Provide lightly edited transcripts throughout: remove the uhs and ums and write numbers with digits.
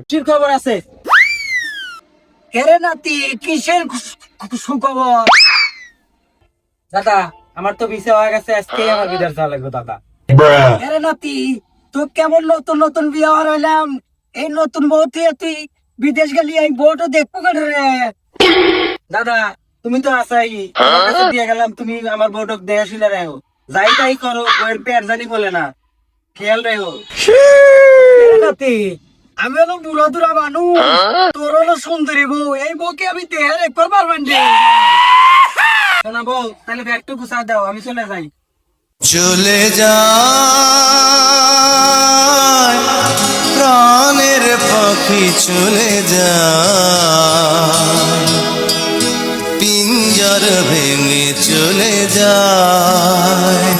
কির খবর আছে? এরে নাতি কিসের সুখবর? দাদা আমার তো ভিসা হয়ে গেছে, আজকে আমার বিদেশ যাওয়া লাগবে দাদা। এরে নাতি তো কেমন নতুন নতুন বিয়ে হইলাম, এই নতুন বউ তুই বিদেশ গেলি, এই বউটা দেখবো কেন রে? দাদা তুমি তো আসাই, আমার কাছে দিয়ে গেলাম, তুমি আমার বউটক দেখে শুনে রাখো, যাই তাই করো, বউয়ের পেট জানি বলে না, খেয়াল রাখো। এরে নাতি আমি হলো বুড়া দুরা মানুষ, তোর হলো সুন্দরী বউ, এই বউকে আমি দেহে একবার পারবেন রে। শোনা বউ, তাহলে ব্যাগটু গুছা দাও, আমি চলে যাই। চলে যায় প্রাণের পাখি, চলে যায় পিঞ্জর ভেঙে চলে যায়।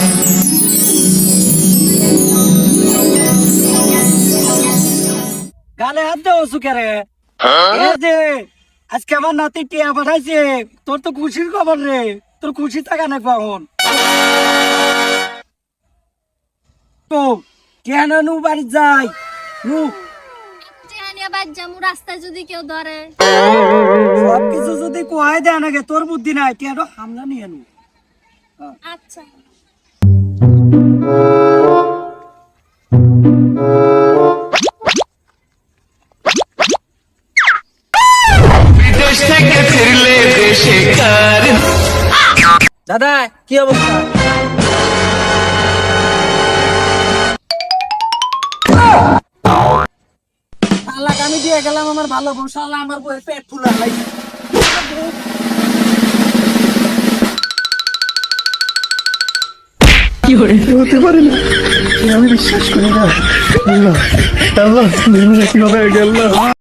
গালে হাত দেওয়া সুখে যে আজকে আমার নাতি টিয়া পাঠাইছে, তোর তো খুশির খবর রে, তোর খুশি থাকা না কখন তো কেন নু বাড়ি যাই নু, রাস্তায় যদি কেউ ধরে সবকিছু যদি কোয়াই দেয় নাকি, তোর বুদ্ধি নাই, টিয়াটা হামলা নিয়ে নু। আচ্ছা দাদা কি অবস্থা? শালাক আমি দিয়ে গেলাম আমার ভালো বউ, শালা আমার বউয়ের পেট ফুলা লাগছে। হতে পারে না, আমি বিশ্বাস করি না। আল্লাহ আল্লাহ, কিভাবে গেল?